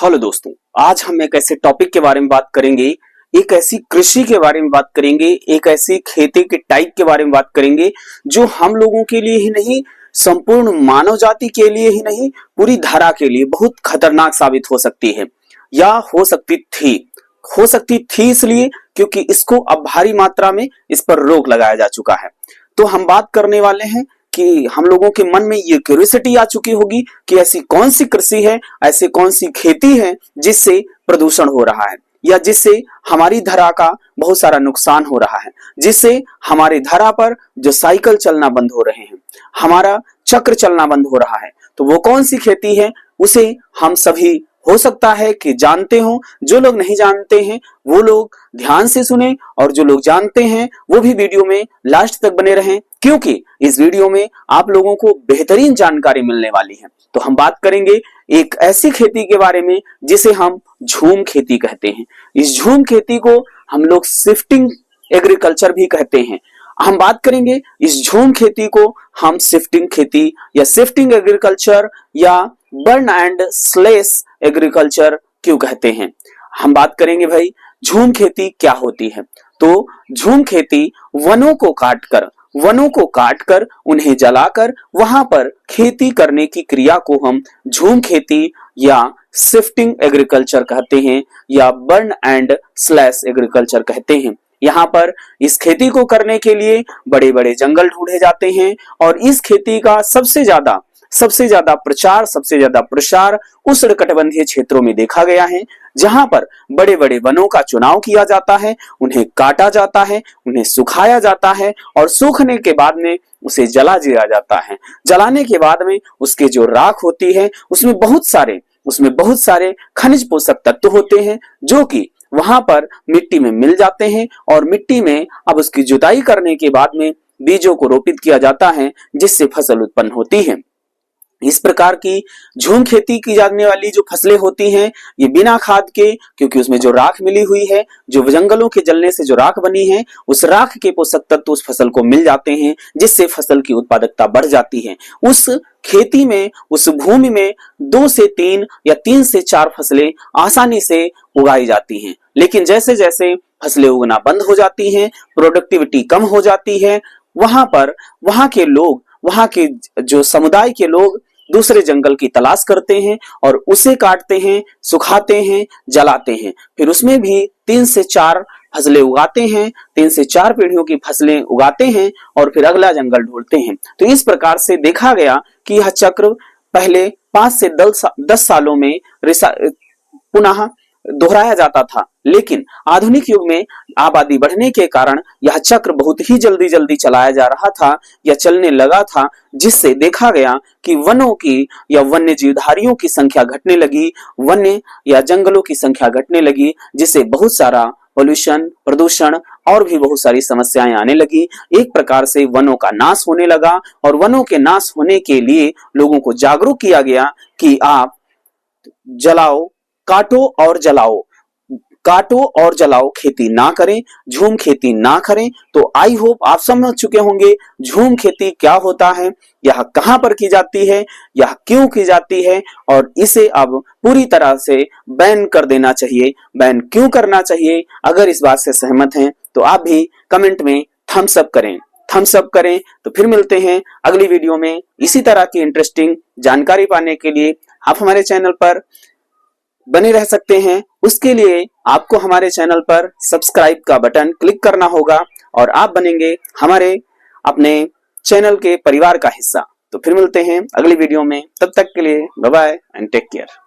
Hello दोस्तों, आज हम एक ऐसे टॉपिक के बारे में बात करेंगे, एक ऐसी कृषि के बारे में बात करेंगे, एक ऐसी खेती के टाइप के बारे में बात करेंगे जो हम लोगों के लिए ही नहीं, संपूर्ण मानव जाति के लिए ही नहीं, पूरी धरा के लिए बहुत खतरनाक साबित हो सकती है या हो सकती थी इसलिए क्योंकि इसको अब भारी मात्रा में इस पर रोक लगाया जा चुका है। तो हम बात करने वाले हैं कि हम लोगों के मन में ये क्यूरियोसिटी आ चुकी होगी कि ऐसी कौन सी कृषि है, ऐसी कौन सी खेती है जिससे प्रदूषण हो रहा है या जिससे हमारी धरा का बहुत सारा नुकसान हो रहा है, जिससे हमारी धरा पर जो साइकिल चलना बंद हो रहे हैं, हमारा चक्र चलना बंद हो रहा है। तो वो कौन सी खेती है उसे हम सभी हो सकता है कि जानते हो। जो लोग नहीं जानते हैं वो लोग ध्यान से सुने और जो लोग जानते हैं वो भी वीडियो में लास्ट तक बने रहें, क्योंकि इस वीडियो में आप लोगों को बेहतरीन जानकारी मिलने वाली है। तो हम बात करेंगे एक ऐसी खेती के बारे में जिसे हम झूम खेती कहते हैं। इस झूम खेती को हम लोग शिफ्टिंग एग्रीकल्चर भी कहते हैं। हम बात करेंगे इस झूम खेती को हम शिफ्टिंग खेती या शिफ्टिंग एग्रीकल्चर या बर्न एंड स्लेश एग्रीकल्चर क्यों कहते हैं। हम बात करेंगे भाई झूम खेती क्या होती है। तो झूम खेती वनों को काटकर उन्हें जलाकर वहां पर खेती करने की क्रिया को हम झूम खेती या शिफ्टिंग एग्रीकल्चर कहते हैं या बर्न एंड स्लैश एग्रीकल्चर कहते हैं। यहाँ पर इस खेती को करने के लिए बड़े बड़े जंगल ढूंढे जाते हैं और इस खेती का सबसे ज्यादा प्रसार उष्णकटिबंधीय क्षेत्रों में देखा गया है, जहां पर बड़े बड़े वनों का चुनाव किया जाता है, उन्हें काटा जाता है, उन्हें सुखाया जाता है और सूखने के बाद में उसे जला दिया जाता है। जलाने के बाद में उसके जो राख होती है उसमें बहुत सारे खनिज पोषक तत्व होते हैं जो कि वहां पर मिट्टी में मिल जाते हैं और मिट्टी में अब उसकी जुताई करने के बाद में बीजों को रोपित किया जाता है जिससे फसल उत्पन्न होती है। इस प्रकार की झूम खेती की जाने वाली जो फसलें होती हैं ये बिना खाद के, क्योंकि उसमें जो राख मिली हुई है, जो जंगलों के जलने से जो राख बनी है, उस राख के पोषक तत्व उस फसल को मिल जाते हैं जिससे फसल की उत्पादकता बढ़ जाती है। उस खेती में, उस भूमि में 2 से 3 या 3 से 4 फसलें आसानी से उगाई जाती हैं। लेकिन जैसे जैसे फसलें उगना बंद हो जाती हैं, प्रोडक्टिविटी कम हो जाती है, वहां के जो समुदाय के लोग दूसरे जंगल की तलाश करते हैं और उसे काटते हैं, सुखाते हैं, जलाते हैं। फिर उसमें भी 3 से 4 फसलें उगाते हैं, 3 से 4 पीढ़ियों की फसलें उगाते हैं और फिर अगला जंगल ढूंढते हैं। तो इस प्रकार से देखा गया कि यह चक्र पहले 5 से 10 सालों में पुनः दोहराया जाता था, लेकिन आधुनिक युग में आबादी बढ़ने के कारण यह चक्र बहुत ही जल्दी चलाया जा रहा था या चलने लगा था, जिससे देखा गया कि वनों की या वन्य जीवधारियों की संख्या घटने लगी, वन्य या जंगलों की संख्या घटने लगी, जिससे बहुत सारा पोल्यूशन, प्रदूषण और भी बहुत सारी समस्याएं आने लगी। एक प्रकार से वनों का नाश होने लगा और वनों के नाश होने के लिए लोगों को जागरूक किया गया कि आप काटो और जलाओ, खेती ना करें, झूम खेती ना करें। तो आई होप आप समझ चुके होंगे झूम खेती क्या होता है, यह कहां पर की जाती है, यह क्यों की जाती है और इसे अब पूरी तरह से बैन कर देना चाहिए। बैन क्यों करना चाहिए? अगर इस बात से सहमत हैं तो आप भी कमेंट में थम्स अप करें। तो फिर मिलते हैं अगली वीडियो में। इसी तरह की इंटरेस्टिंग जानकारी पाने के लिए आप हमारे चैनल पर बने रह सकते हैं। उसके लिए आपको हमारे चैनल पर सब्सक्राइब का बटन क्लिक करना होगा और आप बनेंगे हमारे अपने चैनल के परिवार का हिस्सा। तो फिर मिलते हैं अगली वीडियो में, तब तक के लिए bye bye and take care.